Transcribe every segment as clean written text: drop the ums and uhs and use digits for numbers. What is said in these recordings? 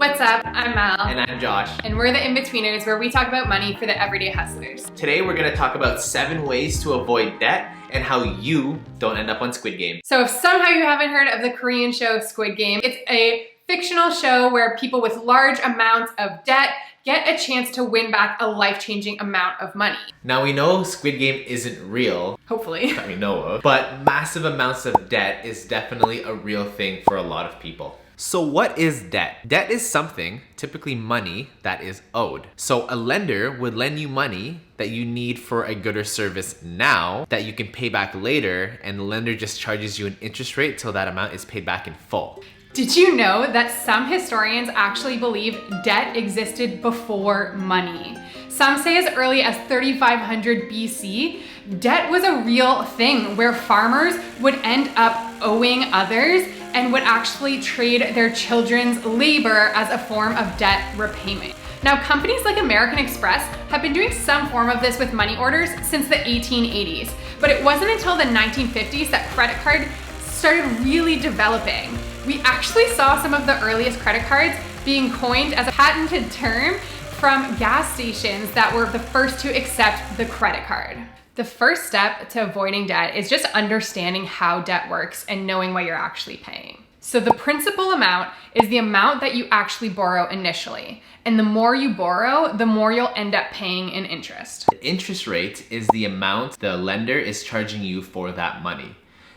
What's up? I'm Mel. And I'm Josh. And we're the Inbetweeners, where we talk about money for the everyday hustlers. Today we're going to talk about 7 ways to avoid debt and how you don't end up on Squid Game. So if somehow you haven't heard of the Korean show Squid Game, it's a fictional show where people with large amounts of debt get a chance to win back a life-changing amount of money. Now we know Squid Game isn't real. Hopefully. That we know of. But massive amounts of debt is definitely a real thing for a lot of people. So what is debt? Debt is something, typically money, that is owed. So a lender would lend you money that you need for a good or service now that you can pay back later, and the lender just charges you an interest rate till that amount is paid back in full. Did you know that some historians actually believe debt existed before money? Some say as early as 3500 BC, debt was a real thing where farmers would end up owing others and would actually trade their children's labor as a form of debt repayment. Now, companies like American Express have been doing some form of this with money orders since the 1880s, but it wasn't until the 1950s that credit cards started really developing. We actually saw some of the earliest credit cards being coined as a patented term from gas stations that were the first to accept the credit card. The first step to avoiding debt is just understanding how debt works and knowing what you're actually paying. So the principal amount is the amount that you actually borrow initially. And the more you borrow, the more you'll end up paying in interest. The interest rate is the amount the lender is charging you for that money.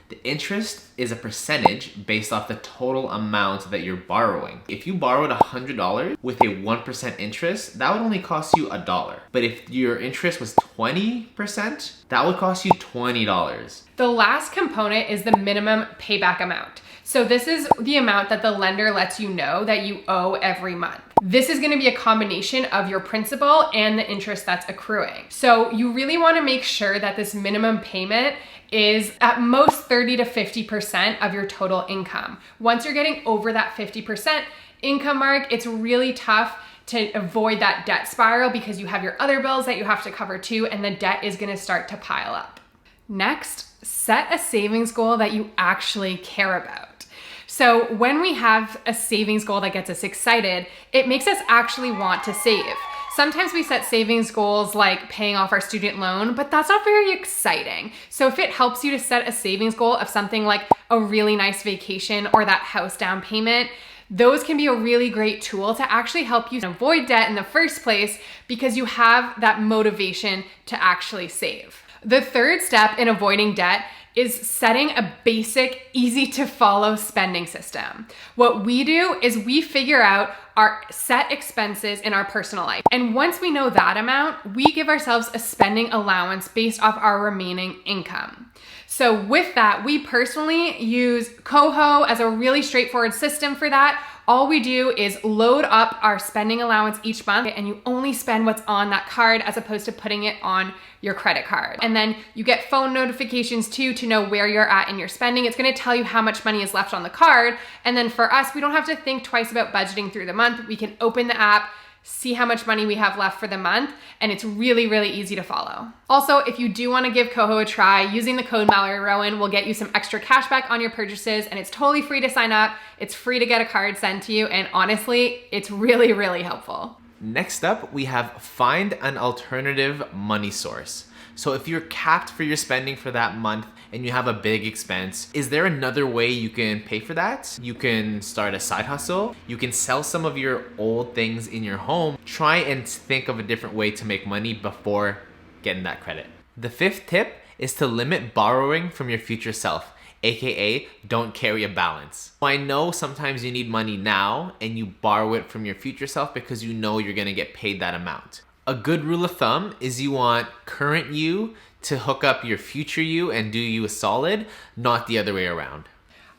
The interest is a percentage based off the total amount that you're borrowing. If you borrowed $100 with a 1% interest, that would only cost you $1. But if your interest was 20%, that would cost you $20. The last component is the minimum payback amount. So this is the amount that the lender lets you know that you owe every month. This is going to be a combination of your principal and the interest that's accruing. So you really want to make sure that this minimum payment is at most 30 to 50% of your total income. Once you're getting over that 50% income mark, it's really tough to avoid that debt spiral because you have your other bills that you have to cover too, and the debt is going to start to pile up. Next, set a savings goal that you actually care about. So when we have a savings goal that gets us excited, it makes us actually want to save. Sometimes we set savings goals like paying off our student loan, but that's not very exciting. So if it helps you to set a savings goal of something like a really nice vacation or that house down payment, those can be a really great tool to actually help you avoid debt in the first place because you have that motivation to actually save. The third step in avoiding debt is setting a basic, easy to follow spending system. What we do is we figure out our set expenses in our personal life. And once we know that amount, we give ourselves a spending allowance based off our remaining income. So with that, we personally use Coho as a really straightforward system for that. All we do is load up our spending allowance each month, and you only spend what's on that card as opposed to putting it on your credit card. And then you get phone notifications too to know where you're at in your spending. It's gonna tell you how much money is left on the card. And then for us, we don't have to think twice about budgeting through the month. We can open the app, see how much money we have left for the month, and it's really, really easy to follow. Also, if you do want to give Coho a try, using the code Mallory Rowan will get you some extra cash back on your purchases, and it's totally free to sign up. It's free to get a card sent to you, and honestly, it's really, really helpful. Next up, we have find an alternative money source. So if you're capped for your spending for that month and you have a big expense, is there another way you can pay for that? You can start a side hustle. You can sell some of your old things in your home. Try and think of a different way to make money before getting that credit. The fifth tip is to limit borrowing from your future self, aka don't carry a balance. I know sometimes you need money now and you borrow it from your future self because you know you're gonna get paid that amount. A good rule of thumb is you want current you to hook up your future you and do you a solid, not the other way around.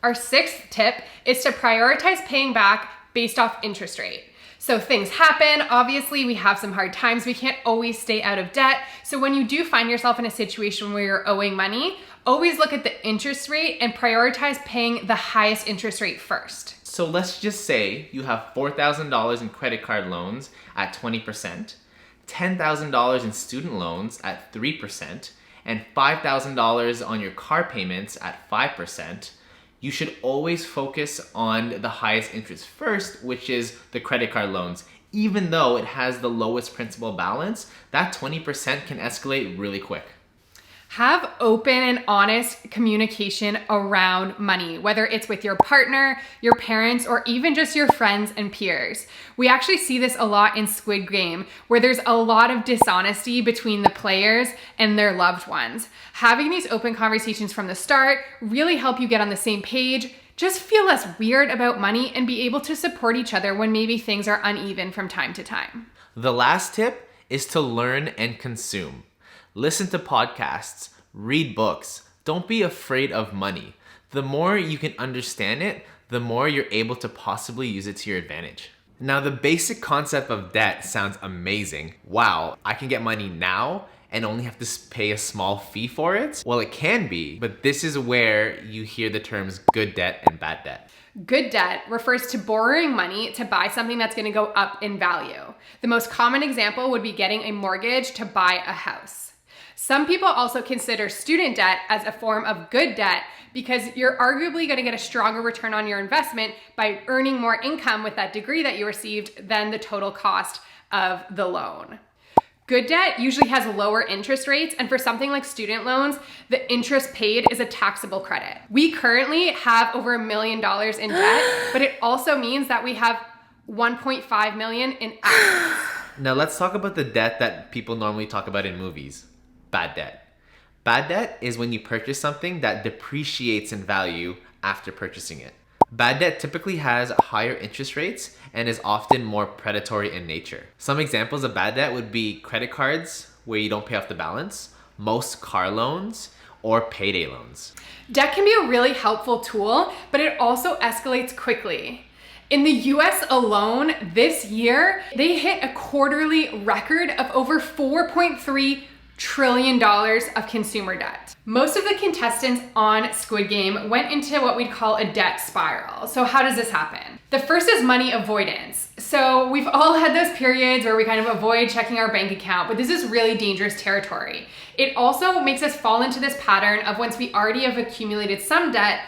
Our sixth tip is to prioritize paying back based off interest rate. So things happen. Obviously, we have some hard times. We can't always stay out of debt. So when you do find yourself in a situation where you're owing money, always look at the interest rate and prioritize paying the highest interest rate first. So let's just say you have $4,000 in credit card loans at 20%, $10,000 in student loans at 3%, and $5,000 on your car payments at 5%. You should always focus on the highest interest first, which is the credit card loans. Even though it has the lowest principal balance, that 20% can escalate really quick. Have open and honest communication around money, whether it's with your partner, your parents, or even just your friends and peers. We actually see this a lot in Squid Game, where there's a lot of dishonesty between the players and their loved ones. Having these open conversations from the start really help you get on the same page, just feel less weird about money, and be able to support each other when maybe things are uneven from time to time. The last tip is to learn and consume. Listen to podcasts, read books. Don't be afraid of money. The more you can understand it, the more you're able to possibly use it to your advantage. Now, the basic concept of debt sounds amazing. Wow, I can get money now and only have to pay a small fee for it? Well, it can be, but this is where you hear the terms good debt and bad debt. Good debt refers to borrowing money to buy something that's going to go up in value. The most common example would be getting a mortgage to buy a house. Some people also consider student debt as a form of good debt because you're arguably going to get a stronger return on your investment by earning more income with that degree that you received than the total cost of the loan. Good debt usually has lower interest rates, and for something like student loans, the interest paid is a taxable credit. We currently have over $1 million in debt, but it also means that we have 1.5 million in assets. Now let's talk about the debt that people normally talk about in movies. Bad debt. Bad debt is when you purchase something that depreciates in value after purchasing it. Bad debt typically has higher interest rates and is often more predatory in nature. Some examples of bad debt would be credit cards where you don't pay off the balance, most car loans, or payday loans. Debt can be a really helpful tool, but it also escalates quickly. In the US alone, this year, they hit a quarterly record of over $4.3 trillion of consumer debt. Most of the contestants on Squid Game went into what we'd call a debt spiral. So how does this happen? The first is money avoidance. So we've all had those periods where we kind of avoid checking our bank account, but this is really dangerous territory. It also makes us fall into this pattern of once we already have accumulated some debt,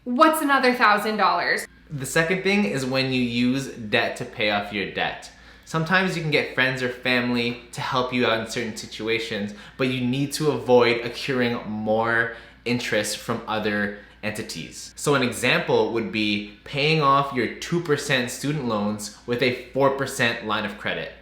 what's another $1,000? The second thing is when you use debt to pay off your debt. Sometimes you can get friends or family to help you out in certain situations, but you need to avoid accruing more interest from other entities. So an example would be paying off your 2% student loans with a 4% line of credit.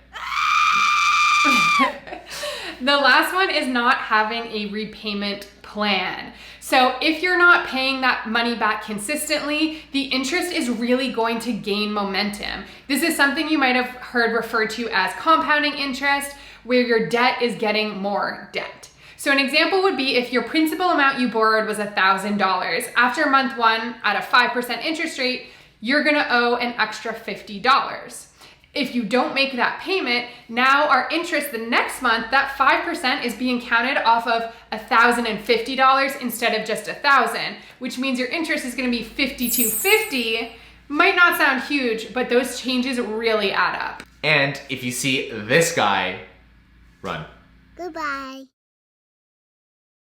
The last one is not having a repayment plan. So if you're not paying that money back consistently, the interest is really going to gain momentum. This is something you might have heard referred to as compounding interest, where your debt is getting more debt. So an example would be if your principal amount you borrowed was $1,000. After month one, at a 5% interest rate, you're gonna owe an extra $50. If you don't make that payment, now our interest the next month, that 5% is being counted off of $1,050 instead of just $1,000, which means your interest is gonna be $5,250. Might not sound huge, but those changes really add up. And if you see this guy, run. Goodbye.